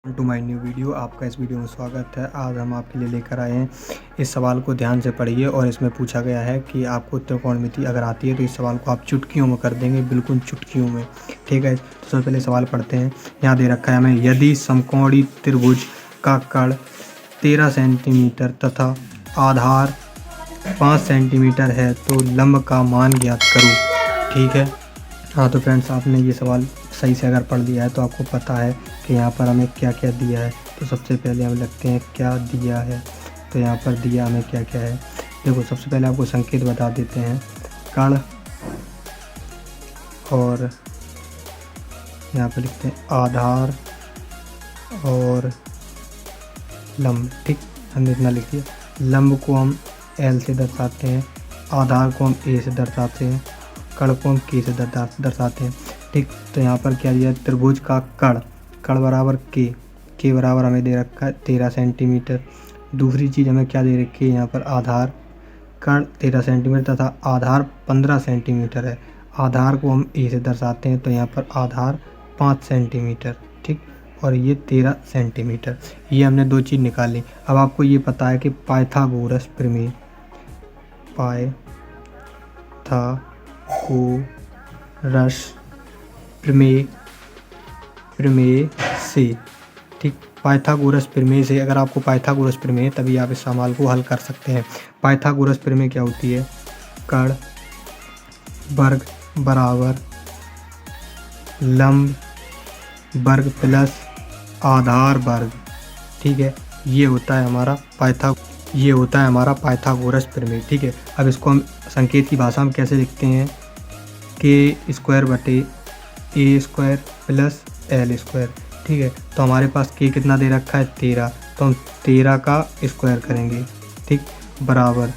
To my new video. आपका इस video में स्वागत है। आज हम आपके लिए लेकर आए हैं, इस सवाल को ध्यान से पढ़िए। और इसमें पूछा गया है कि आपको त्रिकोणमिति अगर आती है तो इस सवाल को आप चुटकियों में कर देंगे, बिल्कुल चुटकियों में। ठीक है, तो सबसे पहले सवाल पढ़ते हैं। यहाँ दे रखा है हमें, यदि समकोणी त्रिभुज का कर्ण 13 सेंटीमीटर तथा आधार 5 सेंटीमीटर है तो लंब का मान ज्ञात करो। ठीक है, हाँ तो फ्रेंड्स, आपने ये सवाल सही से अगर पढ़ लिया है तो आपको पता है कि यहाँ पर हमें क्या क्या दिया है। तो सबसे पहले हम लिखते हैं क्या दिया है। तो यहाँ पर दिया हमें क्या क्या है। देखो, सबसे पहले आपको संकेत बता देते हैं, कर्ण, और यहाँ पर लिखते हैं आधार और लंब। ठीक, हमने इतना लिख दिया। लंब को हम L से दर्शाते हैं, आधार को हम A से दर्शाते हैं, कर्ण को हम K से दर्शाते हैं। ठीक, तो यहाँ पर क्या दिया, त्रिभुज का कर्ण बराबर K बराबर हमें दे रखा है 13 सेंटीमीटर। दूसरी चीज़ हमें क्या दे रखी है, यहाँ पर आधार, कर्ण 13 सेंटीमीटर तथा आधार 15 सेंटीमीटर है। आधार को हम A से दर्शाते हैं, तो यहाँ पर आधार 5 सेंटीमीटर। ठीक, और ये 13 सेंटीमीटर। ये हमने दो चीज़ निकाली। अब आपको ये पता है कि पाइथागोरस प्रमेय से, ठीक, पाइथागोरस प्रमेय से, अगर आपको पाइथागोरस प्रमेय है तभी आप इस सवाल को हल कर सकते हैं। पाइथागोरस प्रमेय क्या होती है, कर्ण वर्ग बराबर लंब वर्ग प्लस आधार वर्ग। ठीक है, ये होता है हमारा पाइथागोरस प्रमेय। ठीक है, अब इसको हम संकेत की भाषा में कैसे लिखते हैं, के स्क्वायर बटे ए स्क्वायर प्लस एल स्क्वायर। ठीक है, तो हमारे पास के कितना दे रखा है 13, तो हम 13 का स्क्वायर करेंगे। ठीक, बराबर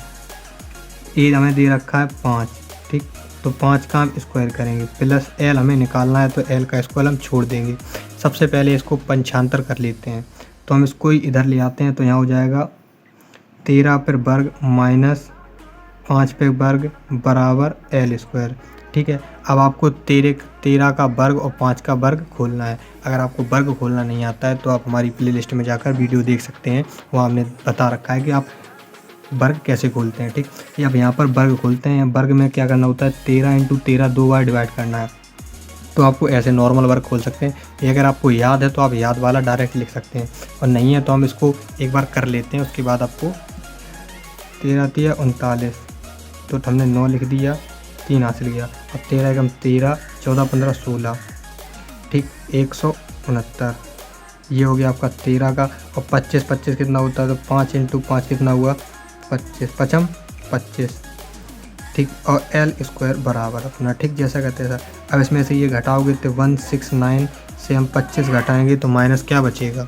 ए हमें दे रखा है 5। ठीक, तो 5 का हम स्क्वायर करेंगे, प्लस एल हमें निकालना है, तो एल का स्क्वायर हम छोड़ देंगे। सबसे पहले इसको पंचांतर कर लेते हैं, तो हम इसको इधर ले आते हैं, तो यहाँ हो जाएगा 13 पर वर्ग माइनस 5 पे वर्ग बराबर एल स्क्वायर। ठीक है, अब आपको 13 का वर्ग और 5 का वर्ग खोलना है। अगर आपको वर्ग खोलना नहीं आता है तो आप हमारी प्लेलिस्ट में जाकर वीडियो देख सकते हैं, वहाँ हमने बता रखा है कि आप वर्ग कैसे खोलते हैं। ठीक, अब यहाँ पर वर्ग खोलते हैं। वर्ग में क्या करना होता है, 13 × 13 2 बार डिवाइड करना है। तो आपको ऐसे नॉर्मल वर्ग खोल सकते हैं। ये अगर आपको याद है तो आप याद वाला डायरेक्ट लिख सकते हैं, और नहीं है तो हम इसको एक बार कर लेते हैं। उसके बाद आपको 13 × 39, तो हमने 9 लिख दिया, 3 हासिल किया। अब 13 एकम 13, 14 15 16, ठीक, 169। ये हो गया आपका 13 का। और 25 कितना होता है, तो 5 × 5 कितना हुआ, 25, 5 25। ठीक, और एल स्क्वायर बराबर अपना, ठीक, जैसा कहते हैं सर। अब इसमें से ये घटाओगे तो 169 से हम 25 घटाएंगे तो माइनस क्या बचेगा।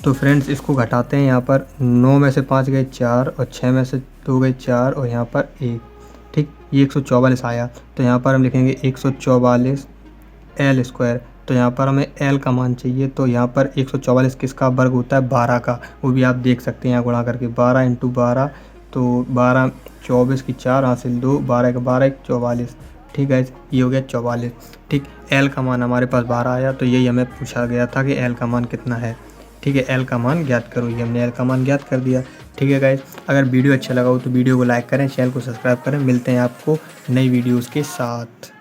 तो फ्रेंड्स, इसको घटाते हैं। यहाँ पर 9 में से 5 गए 4, और 6 में से 2 गए 4, और यहाँ पर 1। ठीक, ये 144 आया, तो यहाँ पर हम लिखेंगे 144 एल स्क्वायर। तो यहाँ पर हमें एल का मान चाहिए, तो यहाँ पर 144 किसका वर्ग होता है, 12 का। वो भी आप देख सकते हैं यहाँ गुणा करके, 12 × 12, तो 12 24 की 4 हासिल 2, 12 का 12 44। ठीक है, ये हो गया 44। ठीक, एल का मान हमारे पास 12 आया, तो यही हमें पूछा गया था कि एल का मान कितना है। ठीक है, एल का मान ज्ञात करो। ये हमने एल का मान ज्ञात कर दिया। ठीक है गाइस, अगर वीडियो अच्छा लगा हो तो वीडियो को लाइक करें, चैनल को सब्सक्राइब करें। मिलते हैं आपको नई वीडियोज़ के साथ।